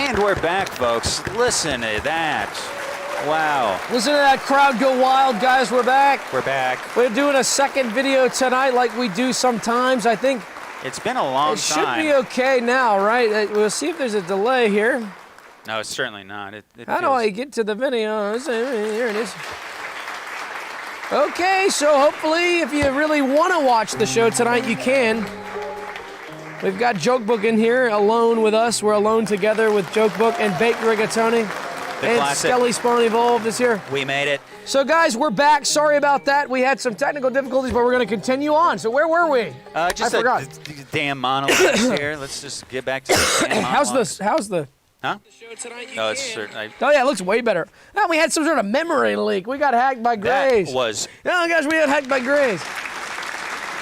And we're back, folks. Listen to that. Wow. Listen to that crowd go wild, guys. We're back. We're back. We're doing a second video tonight like we do sometimes. I think it's been a long time. It should be okay now, right? We'll see if there's a delay here. No, it's certainly not. How do I get to the video? Here it is. Okay, so hopefully if you really want to watch the show tonight, you can. We've got Jokebook in here alone with us. We're alone together with Jokebook and Baked Rigatoni. And classic. Skelly Spawn Evolved is here. We made it. So guys, we're back. Sorry about that. We had some technical difficulties, but we're going to continue on. So where were we? Just I forgot. The damn monologues here. Let's just get back to the damn monologues. How's the... Huh? The show tonight, Oh, it's certain. Oh yeah, it looks way better. Now we had some sort of memory leak. We got hacked by Grays. That was... Oh guys, we got hacked by Grays.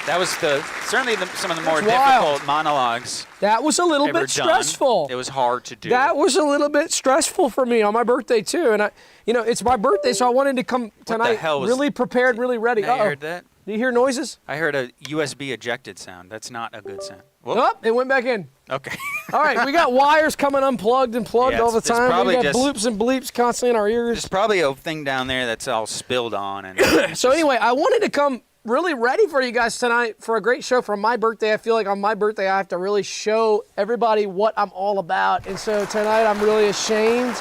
That was certainly some of the more wild. difficult monologues. That was a little bit stressful. It was hard to do. That was a little bit stressful for me on my birthday too, and it's my birthday, so I wanted to come tonight What the hell was really prepared, really ready. You heard that? Do you hear noises? I heard a USB ejected sound. That's not a good sound. Whoop. Oh, it went back in. Okay. All right, we got wires coming unplugged and plugged all the time. We got bloops and bleeps constantly in our ears. There's probably a thing down there that's all spilled on. And so anyway, I wanted to come really ready for you guys tonight for a great show for my birthday. I feel like on my birthday I have to really show everybody what I'm all about. And so tonight I'm really ashamed,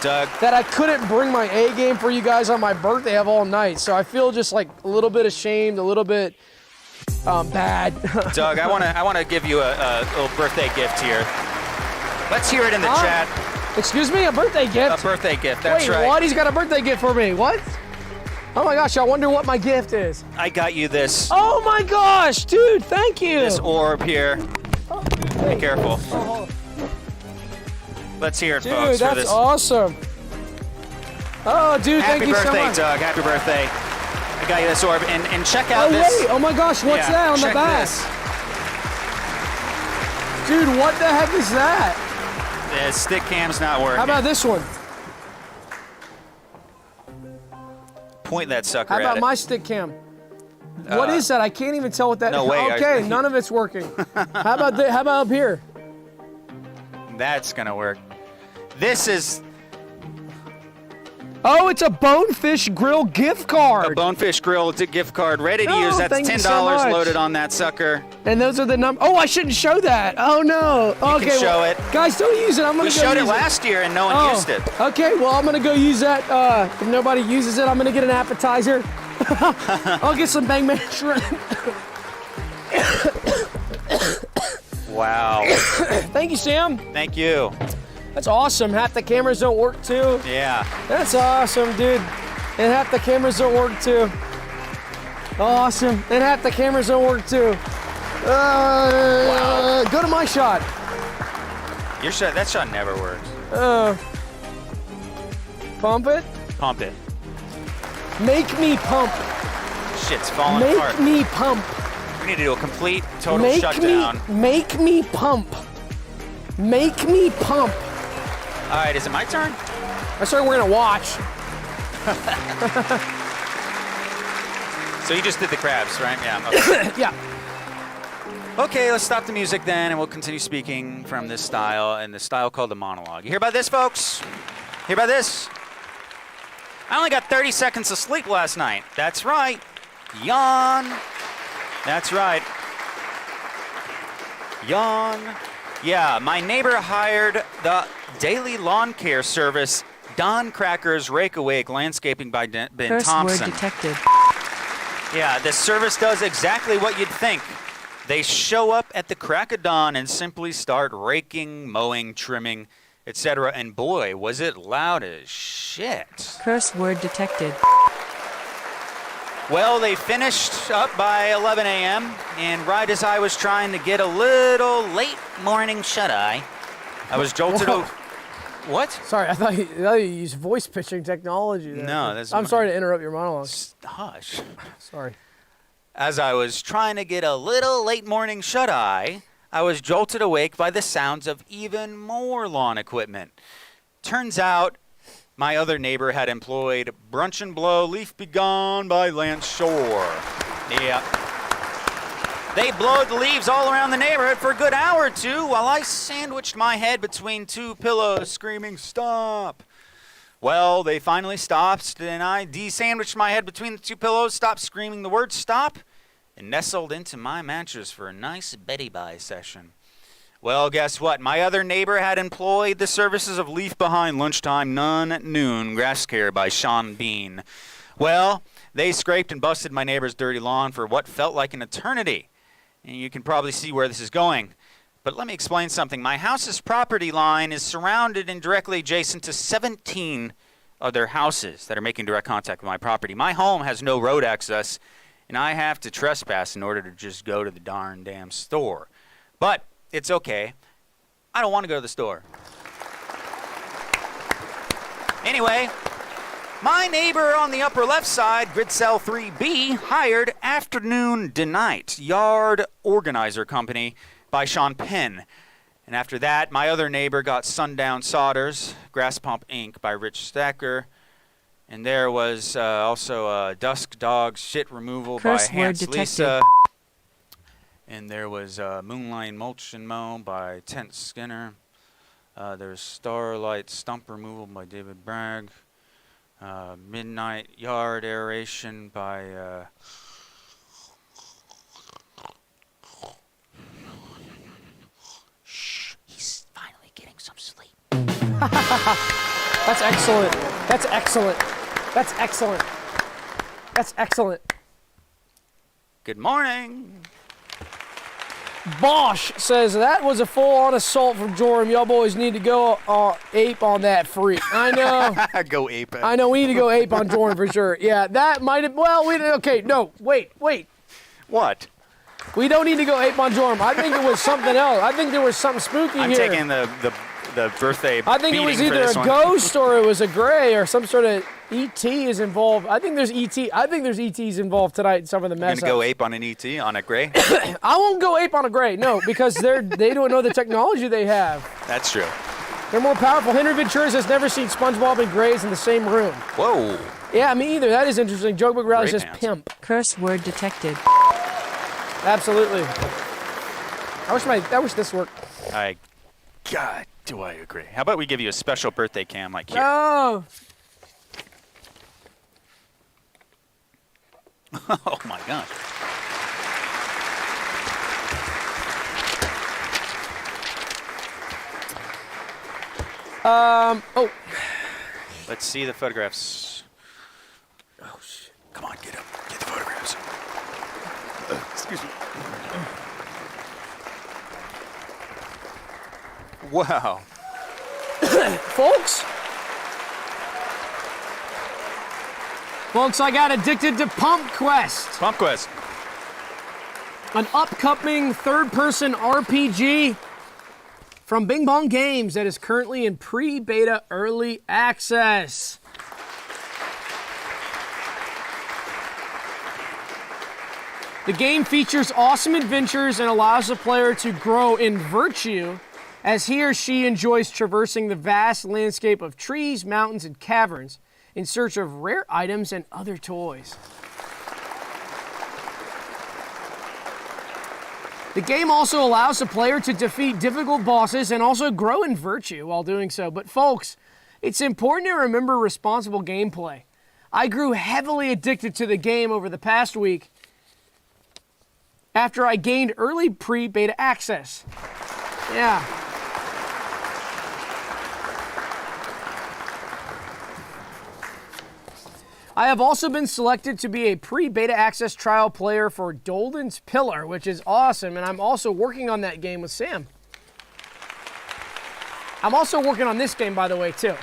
Doug, that I couldn't bring my A game for you guys on my birthday of all night. So I feel just like a little bit ashamed, a little bit bad. Doug, I want to give you a little birthday gift here. Let's hear it in the chat. Excuse me, a birthday gift? A birthday gift, that's right. Wait, what? He's got a birthday gift for me. What? Oh my gosh, I wonder what my gift is. I got you this. Oh my gosh, dude, thank you. This orb here. Oh, Be careful. Oh. Let's hear it, Dude, folks, for this. that's awesome. Oh, dude, thank you so much. Happy birthday, Doug. Happy birthday. I got you this orb. And check out this. Wait. Oh my gosh, what's that on the back? This. Dude, what the heck is that? The stick cam's not working. How about this one? Point that sucker How at about it. my stick cam? What is that? I can't even tell what that is. No way. Okay, none of it's working. How about up here? That's gonna work. This is Oh, it's a Bonefish Grill gift card. a Bonefish Grill gift card ready to Oh, use. That's thank you $10 so much. loaded on that sucker. And those are the numbers. Oh, I shouldn't show that. Oh no. You can show it. Guys, don't use it. I'm gonna We go showed it use last year and no one used it. Okay, well I'm gonna go use that. If nobody uses it, I'm gonna get an appetizer. I'll get some Bang Man shrimp. Wow. Thank you, Sam. Thank you. That's awesome. Half the cameras don't work too. Yeah. That's awesome, dude. And half the cameras don't work too. Awesome. And half the cameras don't work too. Wow. Go to my shot. Your shot. That shot never works. Pump it. Pump it. Make me pump. Shit's falling apart. Make me pump. We need to do a complete, total shutdown. Make me pump. Make me pump. All right, is it my turn? I started wearing a watch. So you just did the crabs, right? Yeah. Okay. Yeah. Okay, let's stop the music then, and we'll continue speaking from this style, and the style called the monologue. You hear about this, folks? Hear about this? I only got 30 seconds of sleep last night. That's right. Yawn. That's right. Yawn. Yeah, my neighbor hired the daily lawn care service, Don Cracker's Rake Awake Landscaping by Ben Thompson. First word detected. Yeah, this service does exactly what you'd think. They show up at the crack of dawn and simply start raking, mowing, trimming, etc. And boy, was it loud as shit. Curse word detected. Well, they finished up by 11 a.m., and right as I was trying to get a little late morning shut-eye, I was jolted over. What? Sorry, I thought you used voice pitching technology there. No, that's I'm sorry to interrupt your monologue. Hush. Sorry. As I was trying to get a little late morning shut-eye, I was jolted awake by the sounds of even more lawn equipment. Turns out, my other neighbor had employed Brunch and Blow Leaf Be Gone by Lance Shore. Yeah. They blowed the leaves all around the neighborhood for a good hour or two while I sandwiched my head between two pillows screaming, "Stop!" Well, they finally stopped, and I de-sandwiched my head between the two pillows, stopped screaming the word "stop," and nestled into my mattress for a nice Betty-Bye session. Well, guess what? My other neighbor had employed the services of Leave Behind Lunchtime None at Noon Grass Care by Sean Bean. Well, they scraped and busted my neighbor's dirty lawn for what felt like an eternity. And you can probably see where this is going. But let me explain something. My house's property line is surrounded and directly adjacent to 17 other houses that are making direct contact with my property. My home has no road access, and I have to trespass in order to just go to the darn damn store. But it's okay. I don't want to go to the store. Anyway, my neighbor on the upper left side, grid cell 3B, hired Afternoon Denight Yard Organizer Company by Sean Penn. And after that, my other neighbor got Sundown Sodders, Grass Pump Inc. by Rich Stacker. And there was also Dusk Dog Shit Removal by Hans Lisa. And there was Moonlight Mulch and Mow by Tent Skinner. There's Starlight Stump Removal by David Bragg. Midnight Yard Aeration by Shh, he's finally getting some sleep. That's excellent. That's excellent. That's excellent. That's excellent. Good morning. Bosch says, that was a full-on assault from Joram. Y'all boys need to go ape on that freak. I know. Go ape. I know, we need to go ape on Joram for sure. Yeah, that might have, well, okay, no, wait. What? We don't need to go ape on Joram. I think it was something else. I think there was something spooky I'm here. I'm taking the birthday I think it was either a ghost or it was a gray or some sort of ET is involved. I think there's ETs involved tonight in some of the mess You're going to go ape on an ET, on a gray? I won't go ape on a gray, no, because they don't know the technology they have. That's true. They're more powerful. Henry Venturas has never seen SpongeBob and Grays in the same room. Whoa. Yeah, me either. That is interesting. Jokebook Rally says pimp. Curse word detected. Absolutely. I wish this worked. God, do I agree. How about we give you a special birthday cam like here? Oh. Oh my gosh. Oh. Let's see the photographs. Oh shit. Come on, get up. Get the photographs. Excuse me. Wow. Folks, I got addicted to Pump Quest. Pump Quest. An upcoming third-person RPG from Bing Bong Games that is currently in pre-beta early access. The game features awesome adventures and allows the player to grow in virtue as he or she enjoys traversing the vast landscape of trees, mountains, and caverns in search of rare items and other toys. The game also allows the player to defeat difficult bosses and also grow in virtue while doing so. But folks, it's important to remember responsible gameplay. I grew heavily addicted to the game over the past week after I gained early pre-beta access. Yeah. I have also been selected to be a pre-beta access trial player for Dolden's Pillar, which is awesome, and I'm also working on that game with Sam. I'm also working on this game, by the way, too.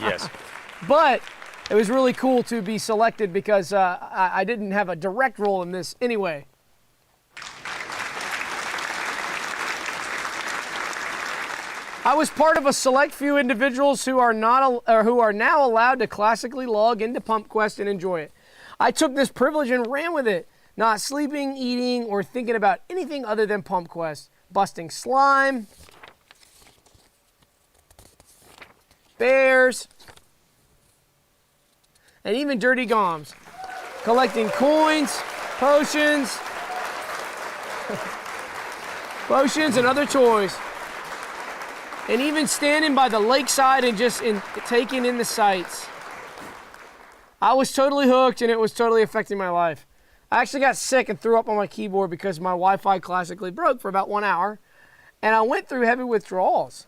Yes. But it was really cool to be selected because I didn't have a direct role in this anyway. I was part of a select few individuals who are now allowed to classically log into Pump Quest and enjoy it. I took this privilege and ran with it, not sleeping, eating, or thinking about anything other than Pump Quest. Busting slime, bears, and even dirty goms. Collecting coins, potions, Potions and other toys. And even standing by the lakeside and just taking in the sights. I was totally hooked and it was totally affecting my life. I actually got sick and threw up on my keyboard because my Wi-Fi classically broke for about 1 hour. And I went through heavy withdrawals.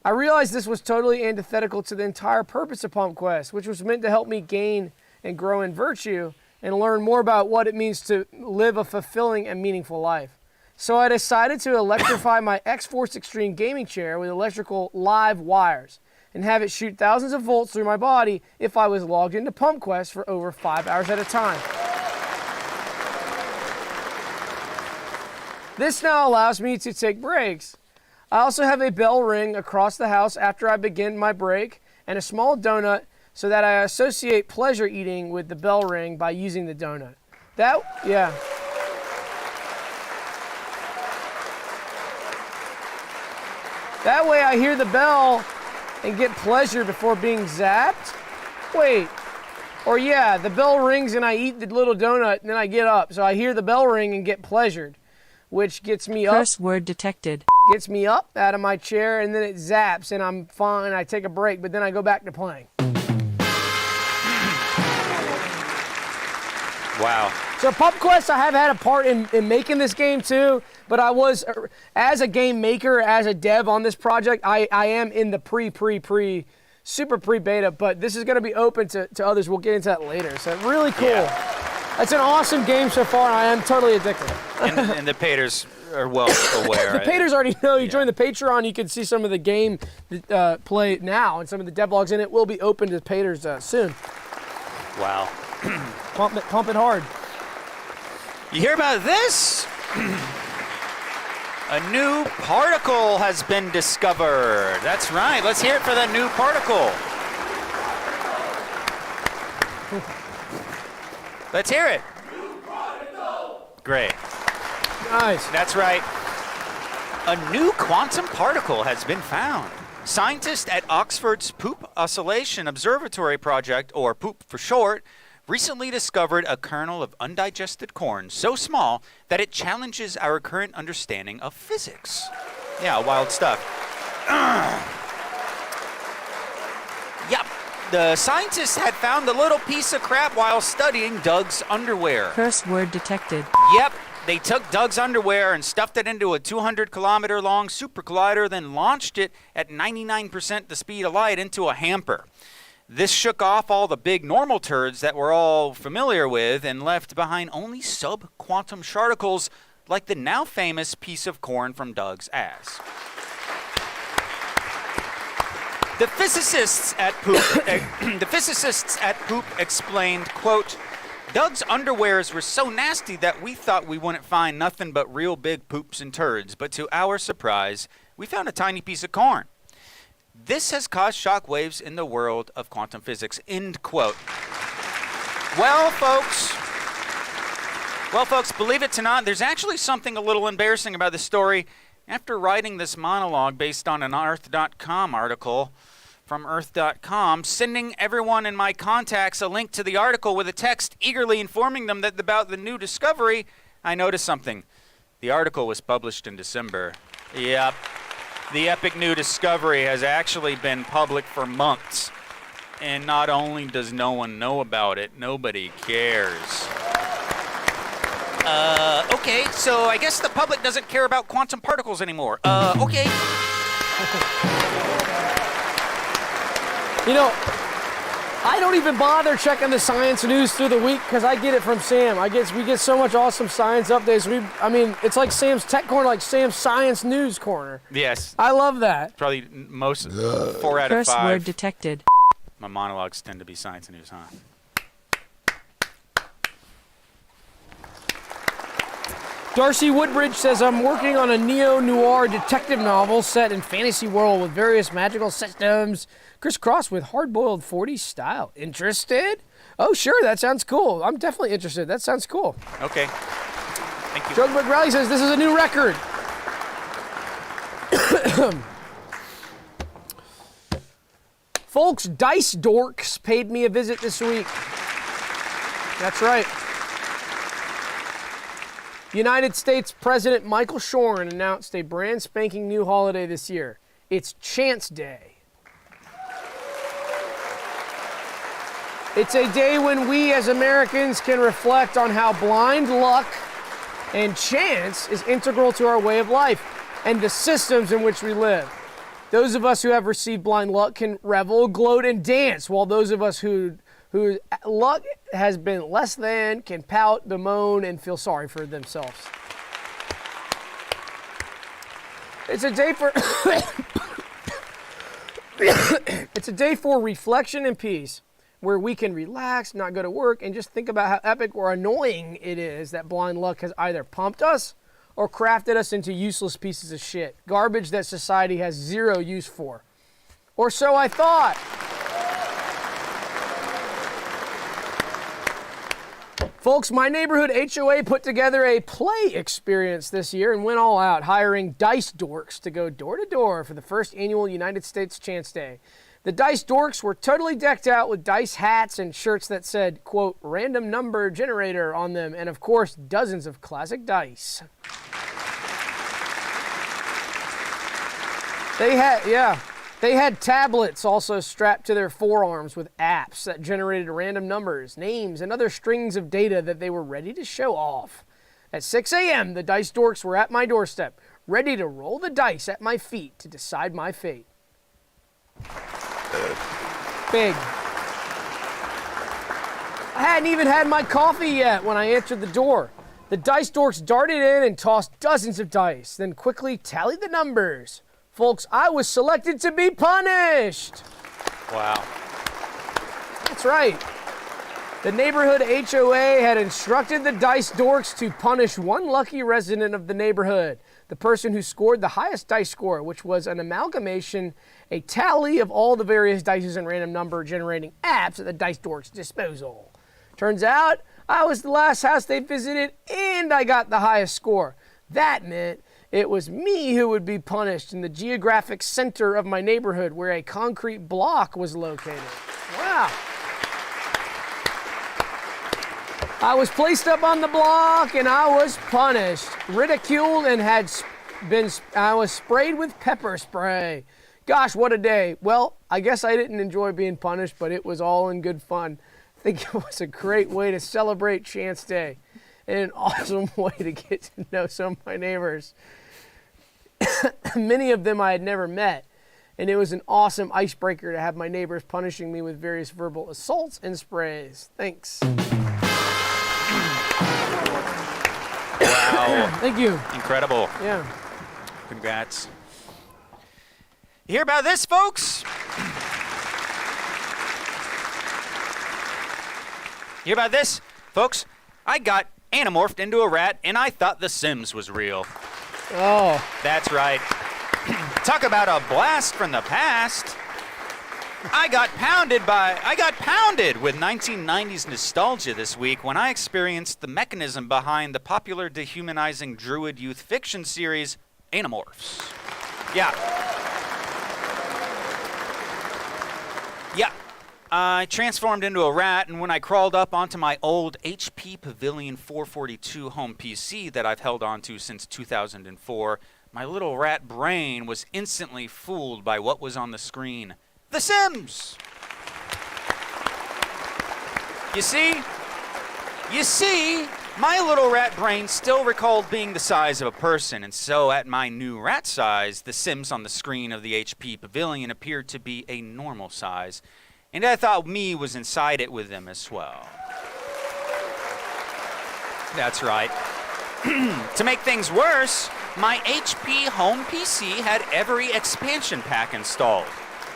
I realized this was totally antithetical to the entire purpose of Pump Quest, which was meant to help me gain and grow in virtue and learn more about what it means to live a fulfilling and meaningful life. So I decided to electrify my X-Force Extreme gaming chair with electrical live wires and have it shoot thousands of volts through my body if I was logged into Pump Quest for over 5 hours at a time. This now allows me to take breaks. I also have a bell ring across the house after I begin my break and a small donut so that I associate pleasure eating with the bell ring by using the donut. Yeah. That way I hear the bell and get pleasure before being zapped. Wait. Or yeah, the bell rings and I eat the little donut and then I get up. So I hear the bell ring and get pleasured, which gets me up. Curse word detected. Gets me up out of my chair and then it zaps and I'm fine. I take a break, but then I go back to playing. Wow. So Pump Quest, I have had a part in making this game too, but I was, as a game maker, as a dev on this project, I am in the super pre-beta, but this is going to be open to others. We'll get into that later. So really cool. Yeah. It's an awesome game so far, and I am totally addicted. And the paters are well aware. The paters already know. You join the Patreon, you can see some of the game play now and some of the devlogs, and it will be open to paters soon. Wow. Pump it hard. You hear about this? A new particle has been discovered. That's right. Let's hear it for the new particle. Let's hear it. New particle. Great. Nice. That's right. A new quantum particle has been found. Scientists at Oxford's Poop Oscillation Observatory Project, or POOP for short, recently discovered a kernel of undigested corn so small that it challenges our current understanding of physics. Yeah, wild stuff. Yep, the scientists had found the little piece of crap while studying Doug's underwear. Curse word detected. Yep, they took Doug's underwear and stuffed it into a 200-kilometer-long super collider, then launched it at 99% the speed of light into a hamper. This shook off all the big normal turds that we're all familiar with and left behind only sub-quantum particles like the now famous piece of corn from Doug's ass. The physicists at Poop explained, quote, Doug's underwears were so nasty that we thought we wouldn't find nothing but real big poops and turds, but to our surprise, we found a tiny piece of corn. This has caused shockwaves in the world of quantum physics, end quote. Well, folks, believe it or not, there's actually something a little embarrassing about this story. After writing this monologue based on an Earth.com article from Earth.com, sending everyone in my contacts a link to the article with a text eagerly informing them that about the new discovery, I noticed something. The article was published in December. Yep. The epic new discovery has actually been public for months. And not only does no one know about it, nobody cares. Okay, so I guess the public doesn't care about quantum particles anymore. Okay. You know, I don't even bother checking the science news through the week because I get it from Sam. We get so much awesome science updates. It's like Sam's Tech Corner, like Sam's Science News Corner. Yes. I love that. Probably most 4 out of Curse 5. word detected. My monologues tend to be science news, huh? Darcy Woodbridge says, I'm working on a neo-noir detective novel set in fantasy world with various magical systems crisscrossed with hard-boiled 40s style. Interested? Oh, sure, that sounds cool. I'm definitely interested. That sounds cool. Okay. Thank you. Joe McRally says, this is a new record. Folks, Dice Dorks paid me a visit this week. That's right. United States President Michael Shorn announced a brand spanking new holiday this year. It's Chance Day. It's a day when we as Americans can reflect on how blind luck and chance is integral to our way of life and the systems in which we live. Those of us who have received blind luck can revel, gloat, and dance, while those of us whose luck has been less than can pout, bemoan, and feel sorry for themselves. It's a day for it's a day for reflection and peace, where we can relax, not go to work, and just think about how epic or annoying it is that blind luck has either pumped us or crafted us into useless pieces of shit. Garbage that society has zero use for. Or so I thought. Folks, my neighborhood HOA put together a play experience this year and went all out, hiring dice dorks to go door to door for the first annual United States Chance Day. The dice dorks were totally decked out with dice hats and shirts that said, quote, random number generator on them, and of course, dozens of classic dice. They had tablets also strapped to their forearms with apps that generated random numbers, names, and other strings of data that they were ready to show off. At 6 a.m., the dice dorks were at my doorstep, ready to roll the dice at my feet to decide my fate. Big. I hadn't even had my coffee yet when I answered the door. The dice dorks darted in and tossed dozens of dice, then quickly tallied the numbers. Folks, I was selected to be punished. Wow. That's right. The neighborhood HOA had instructed the dice dorks to punish one lucky resident of the neighborhood, the person who scored the highest dice score, which was an amalgamation, a tally of all the various dices and random number generating apps at the dice dorks' disposal. Turns out, I was the last house they visited and I got the highest score. That meant it was me who would be punished in the geographic center of my neighborhood where a concrete block was located. Wow. I was placed up on the block and I was punished, ridiculed, and I was sprayed with pepper spray. Gosh, what a day. Well, I guess I didn't enjoy being punished, but it was all in good fun. I think it was a great way to celebrate Chance Day and an awesome way to get to know some of my neighbors. Many of them I had never met, and it was an awesome icebreaker to have my neighbors punishing me with various verbal assaults and sprays. Thanks. Wow. Thank you. Incredible. Yeah. Congrats. You hear about this, folks? You hear about this? Folks, I got anamorphed into a rat and I thought The Sims was real. Oh. That's right. Talk about a blast from the past. I got pounded with 1990s nostalgia this week when I experienced the mechanism behind the popular dehumanizing druid youth fiction series, Animorphs. Yeah. I transformed into a rat, and when I crawled up onto my old HP Pavilion 442 home PC that I've held onto since 2004, my little rat brain was instantly fooled by what was on the screen. The Sims! You see, my little rat brain still recalled being the size of a person, and so at my new rat size, the Sims on the screen of the HP Pavilion appeared to be a normal size. And I thought me was inside it with them as well. That's right. To make things worse, my HP home PC had every expansion pack installed.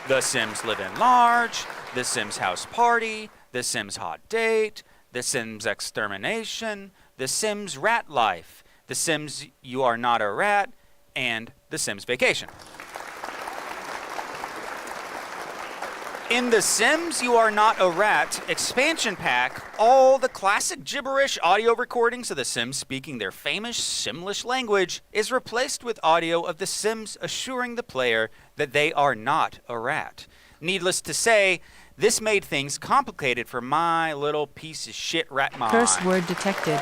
The Sims Live Enlarge, The Sims House Party, The Sims Hot Date, The Sims Extermination, The Sims Rat Life, The Sims You Are Not a Rat, and The Sims Vacation. In The Sims You Are Not a Rat expansion pack, all the classic gibberish audio recordings of the Sims speaking their famous Simlish language is replaced with audio of the Sims assuring the player that they are not a rat. Needless to say, This made things complicated for my little piece of shit rat mind. Curse word detected.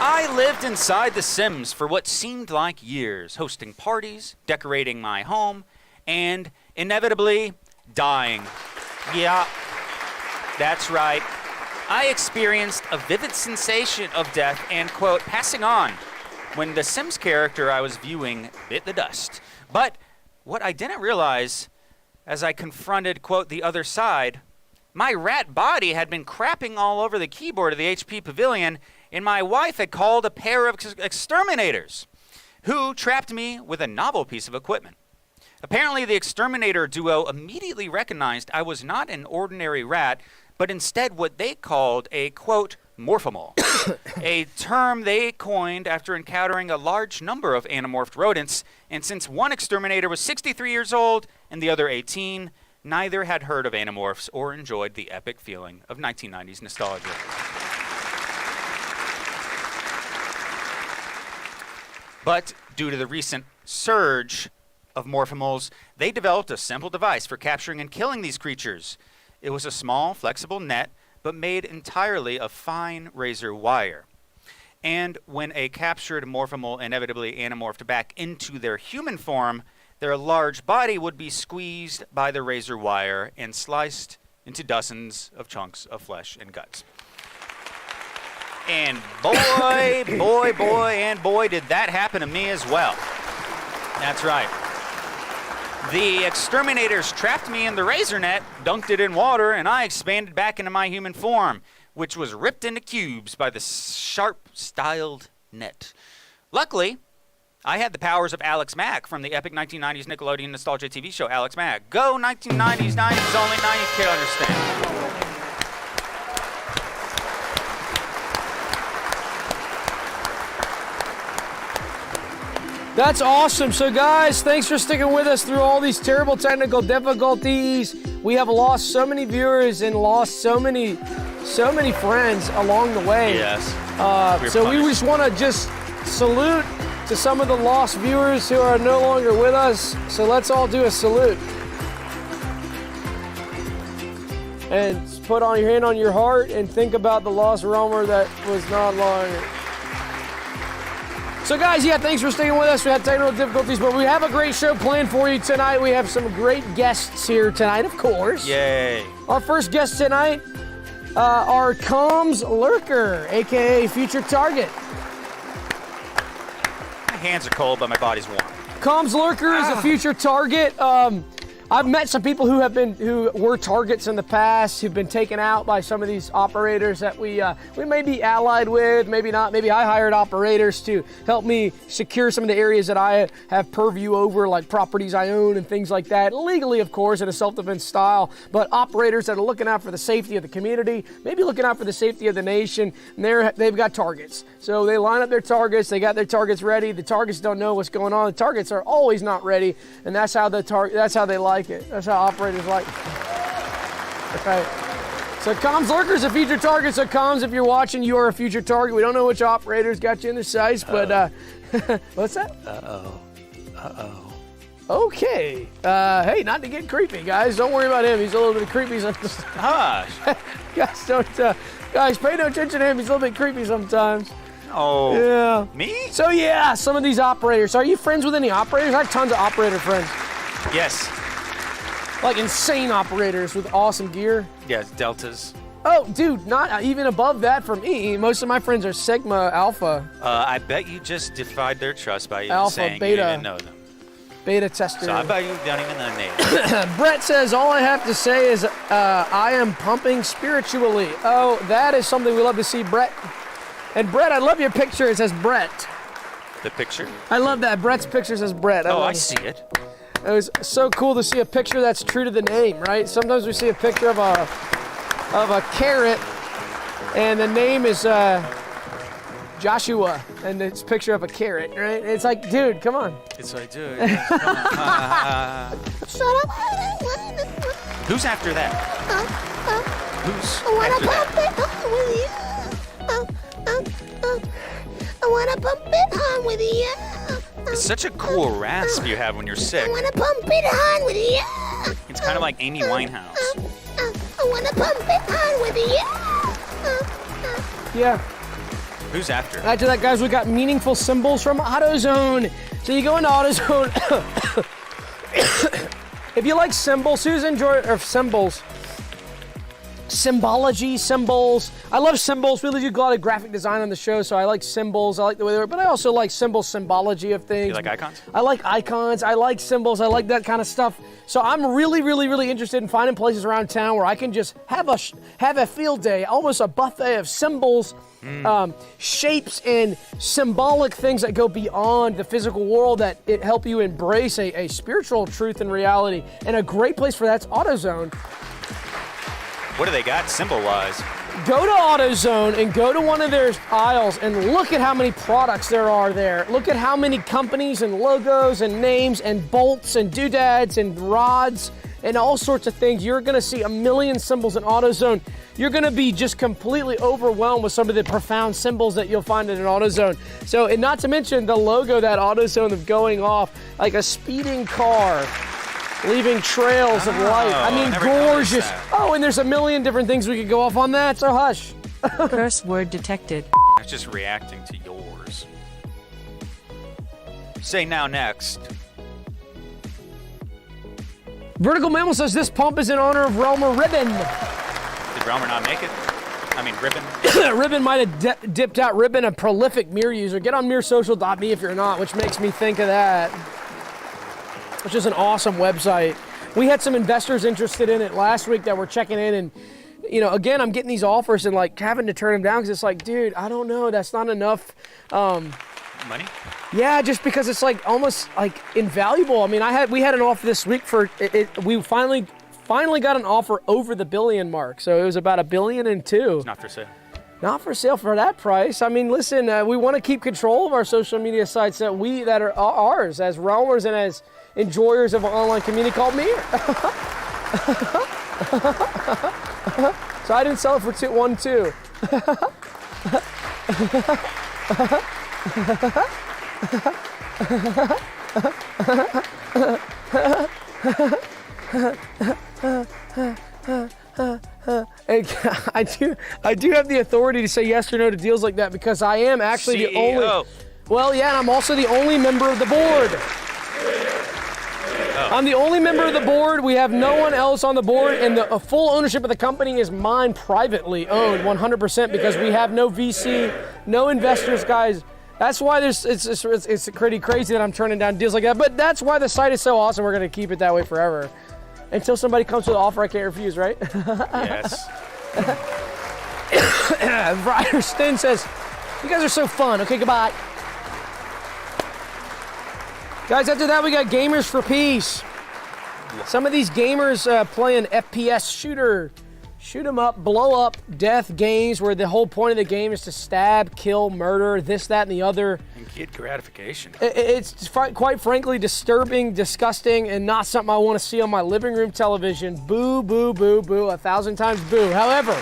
I lived inside The Sims for what seemed like years, hosting parties, decorating my home, and inevitably dying. Yeah, that's right. I experienced a vivid sensation of death and, quote, passing on when the Sims character I was viewing bit the dust. But what I didn't realize as I confronted, quote, the other side, my rat body had been crapping all over the keyboard of the HP Pavilion, and my wife had called a pair of exterminators who trapped me with a novel piece of equipment. Apparently, the exterminator duo immediately recognized I was not an ordinary rat, but instead what they called a, quote, morphomal, a term they coined after encountering a large number of anamorphed rodents. And since one exterminator was 63 years old and the other 18, neither had heard of Animorphs or enjoyed the epic feeling of 1990s nostalgia. But due to the recent surge of morphimals, they developed a simple device for capturing and killing these creatures. It was a small, flexible net, but made entirely of fine razor wire. And when a captured morphimal inevitably anamorphed back into their human form, their large body would be squeezed by the razor wire and sliced into dozens of chunks of flesh and guts. And boy, did that happen to me as well. That's right. The exterminators trapped me in the razor net, dunked it in water, and I expanded back into my human form, which was ripped into cubes by the sharp-styled net. Luckily, I had the powers of Alex Mack from the epic 1990s Nickelodeon nostalgia TV show Alex Mack. Go 1990s, 90s only, 90s kid understand. That's awesome. So guys, thanks for sticking with us through all these terrible technical difficulties. We have lost so many viewers and lost so many friends along the way. Yes. So we just want to just salute to some of the lost viewers who are no longer with us. So let's all do a salute. And put on your hand on your heart and think about the lost roamer that was not longer. So guys, yeah, thanks for sticking with us. We had technical difficulties, but we have a great show planned for you tonight. We have some great guests here tonight, of course. Yay. Our first guest tonight are Comms Lurker, a.k.a. Future Target. My hands are cold, but my body's warm. Comms Lurker is a future target. I've met some people who were targets in the past, who've been taken out by some of these operators that we may be allied with, maybe not. Maybe I hired operators to help me secure some of the areas that I have purview over, like properties I own and things like that, legally, of course, in a self-defense style. But operators that are looking out for the safety of the community, maybe looking out for the safety of the nation, and they've got targets. So they line up their targets, they got their targets ready. The targets don't know what's going on. The targets are always not ready, and that's how they like it. That's how operators like it. Okay. So Comms Lurker's a future target. So Comms, if you're watching, you are a future target. We don't know which operators got you in the sights, but what's that? Okay. Hey, not to get creepy, guys. Don't worry about him. He's a little bit creepy sometimes. Hush. Guys, pay no attention to him. He's a little bit creepy sometimes. Oh. Yeah. Me? So yeah, some of these operators. Are you friends with any operators? I have tons of operator friends. Yes. Like insane operators with awesome gear. Yes, deltas. Oh, dude, not even above that for me. Most of my friends are Sigma, Alpha. I bet you just defied their trust by even Alpha, saying beta. you didn't know them. Beta tester. So I bet you don't even know names. Brett says, all I have to say is I am pumping spiritually. Oh, that is something we love to see, Brett. And Brett, I love your picture. It says Brett. The picture? I love that. Brett's picture says Brett. I see it. It was so cool to see a picture that's true to the name, right? Sometimes we see a picture of a carrot, and the name is Joshua, and it's a picture of a carrot, right? It's like, dude, come on. It's like, dude. Come on. Shut up. Who's after that? Who's I wanna after pump that? it on with you. I wanna pump it on with you. It's such a cool rasp you have when you're sick. I wanna pump it on with you. It's It's kind of like Amy Winehouse. I wanna pump it on with you. Yeah. Who's after? After that, guys, we got meaningful symbols from AutoZone. So you go into AutoZone. If you like symbols, symbols. Symbology, symbols. I love symbols. We really do a lot of graphic design on the show, so I like symbols. I like the way they work, but I also like symbology of things. You like icons? I like icons. I like symbols. I like that kind of stuff. So I'm really, really, really interested in finding places around town where I can just have a field day, almost a buffet of symbols, shapes, and symbolic things that go beyond the physical world that it help you embrace a spiritual truth and reality. And a great place for that's AutoZone. What do they got symbol-wise? Go to AutoZone and go to one of their aisles and look at how many products there are there. Look at how many companies and logos and names and bolts and doodads and rods and all sorts of things. You're going to see a million symbols in AutoZone. You're going to be just completely overwhelmed with some of the profound symbols that you'll find in an AutoZone. So, and not to mention the logo that AutoZone of going off like a speeding car, leaving trails of light. I mean, gorgeous. Oh, and there's a million different things we could go off on that, so hush. Curse word detected. I was just reacting to yours. Say now next. Vertical Mammal says this pump is in honor of Relmer Ribbon. Did Relmer not make it? I mean, Ribbon. Ribbon might have dipped out. Ribbon, a prolific mirror user. Get on mirrorsocial.me if you're not, which makes me think of that. Which is an awesome website. We had some investors interested in it last week that were checking in, and you know, again, I'm getting these offers and like having to turn them down because it's like, dude, I don't know, that's not enough. Money? Yeah, just because it's like almost like invaluable. I mean, we had an offer this week for it. We finally got an offer over the billion mark, so it was about $1.2 billion. It's not for sale. Not for sale for that price. I mean, listen, we want to keep control of our social media sites that are ours as realmers and as enjoyers of an online community called Mir. So I didn't sell it for 1.2. I do have the authority to say yes or no to deals like that because I am actually CEO. the only. Well, yeah, and I'm also the only member of the board. I'm the only member of the board. We have no one else on the board, and the full ownership of the company is mine, privately owned 100%, because we have no VC, no investors, guys. That's why it's pretty crazy that I'm turning down deals like that. But that's why the site is so awesome. We're going to keep it that way forever. Until somebody comes with an offer I can't refuse, right? Yes. Ryder Stin says, you guys are so fun. Okay, goodbye. Guys, after that, we got Gamers for Peace. Some of these gamers playing FPS shooter, shoot 'em up, blow up, death games where the whole point of the game is to stab, kill, murder, this, that, and the other. And get gratification. It's quite frankly disturbing, disgusting, and not something I want to see on my living room television. Boo, boo, boo, boo, 1,000 times boo. However,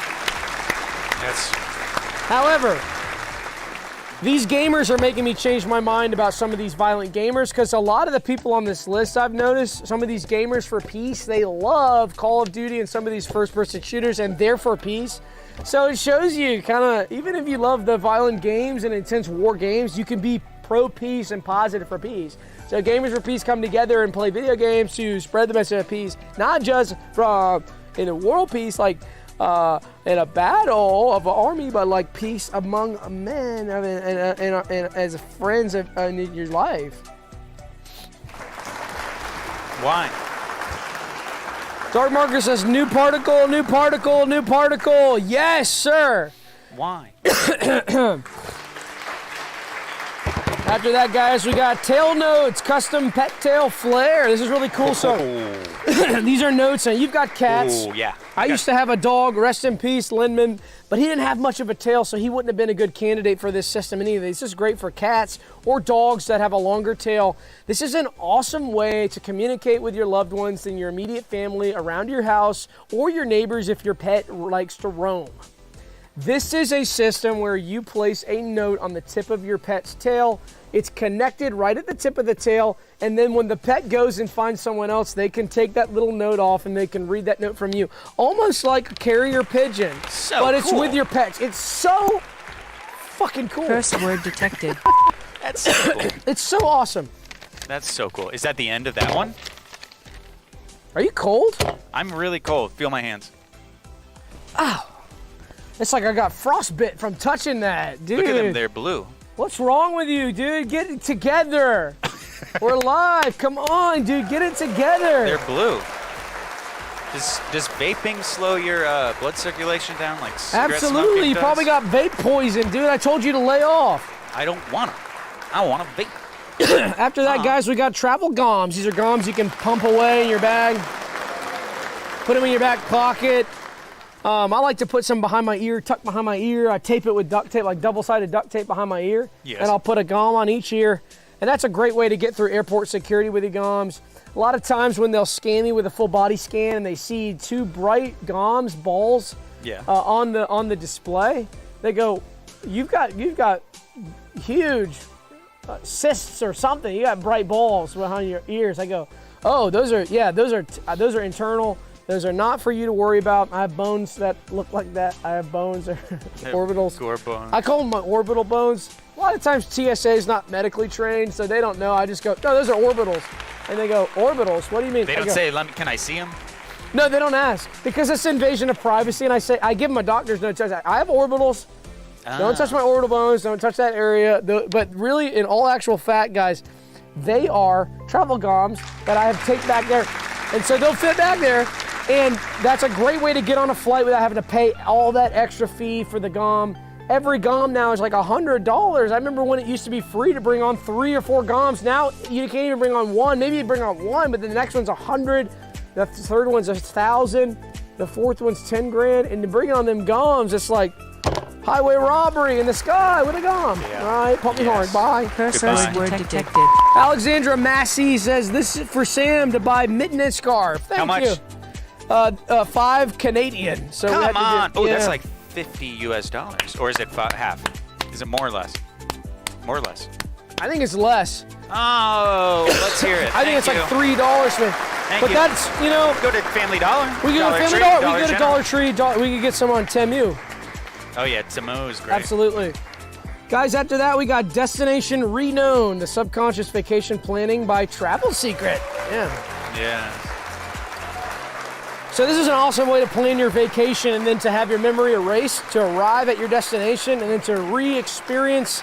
these gamers are making me change my mind about some of these violent gamers, because a lot of the people on this list, I've noticed, some of these gamers for peace, they love Call of Duty and some of these first-person shooters, and they're for peace. So it shows you kind of, even if you love the violent games and intense war games, you can be pro-peace and positive for peace. So Gamers for Peace come together and play video games to spread the message of peace, not just from in a world peace, like in a battle of an army, but like peace among men and as friends in your life. Why? Dark Marker says, new particle, new particle, new particle. Yes, sir. Why? After that, guys, we got tail notes, custom pet tail flare. This is really cool. So these are notes, and you've got cats. Oh, yeah. I used to have a dog, rest in peace, Lindman, but he didn't have much of a tail, so he wouldn't have been a good candidate for this system in either. This is great for cats or dogs that have a longer tail. This is an awesome way to communicate with your loved ones and your immediate family around your house or your neighbors if your pet likes to roam. This is a system where you place a note on the tip of your pet's tail. It's connected right at the tip of the tail, and then when the pet goes and finds someone else, they can take that little note off and they can read that note from you. Almost like a carrier pigeon, but it's with your pets. It's so fucking cool. Curse word detected. That's so cool. It's so awesome. That's so cool. Is that the end of that one? Are you cold? I'm really cold. Feel my hands. Ow. It's like I got frostbit from touching that, dude. Look at them. They're blue. What's wrong with you, dude? Get it together. We're live. Come on, dude. Get it together. They're blue. Does vaping slow your blood circulation down like cigarette Absolutely. smoking You does? probably got vape poison, dude. I told you to lay off. I don't want to. I want to vape. After that, guys, we got travel goms. These are goms you can pump away in your bag. Put them in your back pocket. I like to put some behind my ear, tuck behind my ear. I tape it with duct tape, like double-sided duct tape behind my ear. Yes. And I'll put a gom on each ear. And that's a great way to get through airport security with the goms. A lot of times when they'll scan me with a full body scan and they see two bright goms, balls, on the display, they go, you've got huge cysts or something. You got bright balls behind your ears. I go, oh, those are internal. Those are not for you to worry about. I have bones that look like that. I have bones, orbitals. Gore bones. I call them my orbital bones. A lot of times TSA is not medically trained, so they don't know. I just go, no, those are orbitals. And they go, orbitals? What do you mean? They don't say, can I see them? No, they don't ask because it's invasion of privacy. And I give them a doctor's note. I have orbitals. Don't touch my orbital bones. Don't touch that area. But really, in all actual fact, guys, they are travel goms that I have taped back there. And so they'll fit back there. And that's a great way to get on a flight without having to pay all that extra fee for the gom. Every gom now is like $100. I remember when it used to be free to bring on 3 or 4 goms. Now you can't even bring on one. Maybe you bring on one, but the next one's $100. The third one's $1,000. The fourth one's $10,000. And to bring on them goms, it's like highway robbery in the sky with a gom. Yeah. All right, pump me hard. Bye. Curse Goodbye. word detected. Alexandra Massey says this is for Sam to buy mitten and scarf. Thank How much? you. 5 Canadian. So we have Come to on. get- Oh, yeah. that's like $50 US. Or is it half? Is it more or less? More or less. I think it's less. Oh, let's hear it. I think it's like $3, man. Thank But you. that's, Go to Family Dollar. we go to Family Tree, Dollar. We go to General. Dollar Tree. We could get some on Temu. Oh, yeah. Temu is great. Absolutely. Guys, after that, we got Destination Reknown, the subconscious vacation planning by Travel Secret. Yeah. Yeah. So this is an awesome way to plan your vacation and then to have your memory erased, to arrive at your destination, and then to re-experience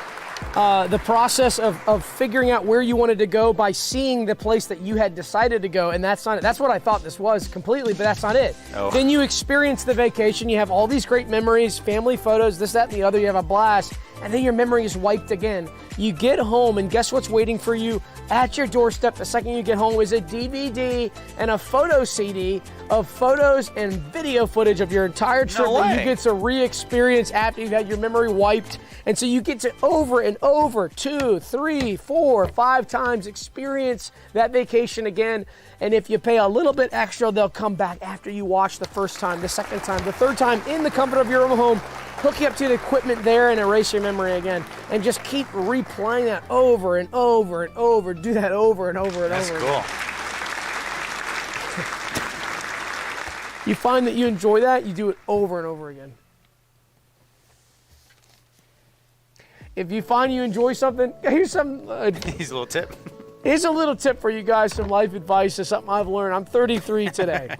the process of figuring out where you wanted to go by seeing the place that you had decided to go. And that's not it. That's what I thought this was completely, but that's not it. Oh. Then you experience the vacation. You have all these great memories, family photos, this, that, and the other. You have a blast. And then your memory is wiped again. You get home, and guess what's waiting for you at your doorstep the second you get home is a DVD and a photo CD of photos and video footage of your entire trip that you way. get to re-experience after you've had your memory wiped. And so you get to over and over 2, 3, 4, 5 times experience that vacation again. And if you pay a little bit extra, they'll come back after you watch the first time, the second time, the third time in the comfort of your own home, hook you up to the equipment there and erase your memory again. And just keep replaying that over and over and over. Do that over and over and That's over. cool. You find that you enjoy that, you do it over and over again. If you find you enjoy something, here's some. Here's a little tip. Here's a little tip for you guys, some life advice. Is something I've learned. I'm 33 today.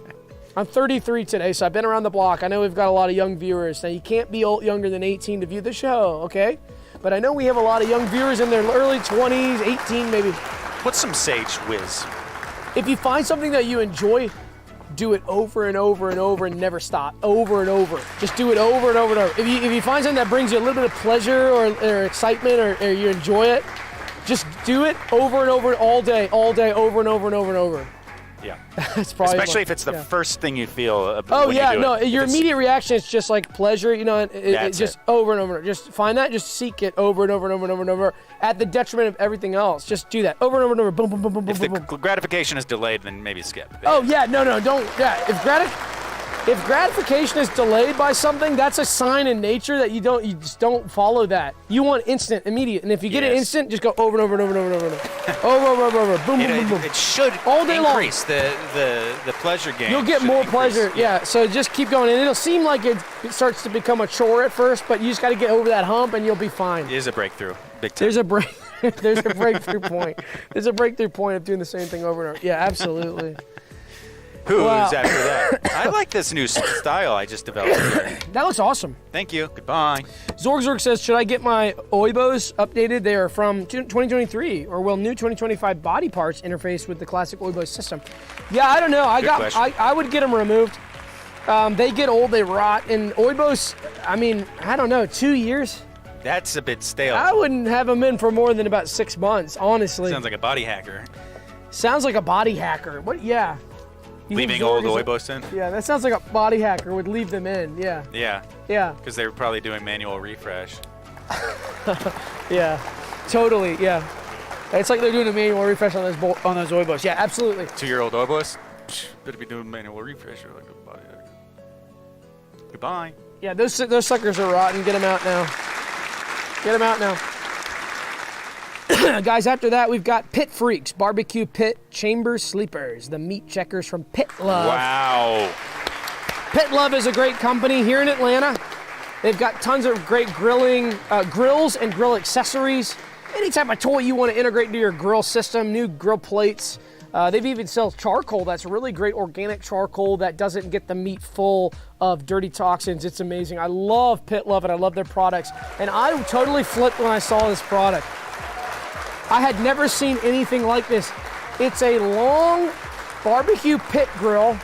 I'm 33 today, so I've been around the block. I know we've got a lot of young viewers. Now, you can't be younger than 18 to view the show, okay? But I know we have a lot of young viewers in their early 20s, 18 maybe. What's some sage whiz? If you find something that you enjoy, do it over and over and over and never stop. Over and over. Just do it over and over and over. If you find something that brings you a little bit of pleasure or excitement or you enjoy it, just do it over and over all day, over and over and over and over. Yeah. That's probably Especially if it's the yeah. first thing you feel. Oh when yeah, you do no. it. Your If it's- immediate reaction is just like pleasure, you know. It That's just it. over and over. Just find that. Just seek it over and over and over and over and over, at the detriment of everything else. Just do that over and over and over. Boom, boom, boom, boom, If boom, the boom. gratification is delayed, then maybe skip. Oh yeah, no, don't. Yeah, if If gratification is delayed by something, that's a sign in nature that you just don't follow that. You want instant, immediate, and if you get it instant, just go over and over and over and over and over, boom, boom, boom. It should all day increase the pleasure gain. You'll get more pleasure, yeah. So just keep going, and it'll seem like it starts to become a chore at first, but you just got to get over that hump, and you'll be fine. It is a breakthrough, big time. There's a breakthrough point. There's a breakthrough point of doing the same thing over and over. Yeah, absolutely. Who's after that? I like this new style I just developed here. That looks awesome. Thank you. Goodbye. Zorg says, should I get my Oibos updated? They are from 2023, or will new 2025 body parts interface with the classic Oibo system? Yeah, I don't know. I would get them removed. They get old, they rot, and Oibos, I mean, I don't know, 2 years? That's a bit stale. I wouldn't have them in for more than about 6 months, honestly. Sounds like a body hacker. Sounds like a body hacker. What? Yeah. Leaving old Oibos in? Yeah, that sounds like a body hacker would leave them in, yeah. Yeah. Yeah. Because they were probably doing manual refresh. Yeah, totally, yeah. It's like they're doing a manual refresh on those Oibos. Yeah, absolutely. 2-year-old Oibos? Better be doing manual refresh or like a body hacker. Goodbye. Yeah, those suckers are rotten. Get them out now. Get them out now. Guys, after that, we've got Pit Freaks, Barbecue Pit Chamber Sleepers, the meat checkers from Pit Love. Wow. Pit Love is a great company here in Atlanta. They've got tons of great grilling, grills and grill accessories. Any type of toy you want to integrate into your grill system, new grill plates. They've even sell charcoal. That's really great organic charcoal that doesn't get the meat full of dirty toxins. It's amazing. I love Pit Love and I love their products. And I totally flipped when I saw this product. I had never seen anything like this. It's a long barbecue pit grill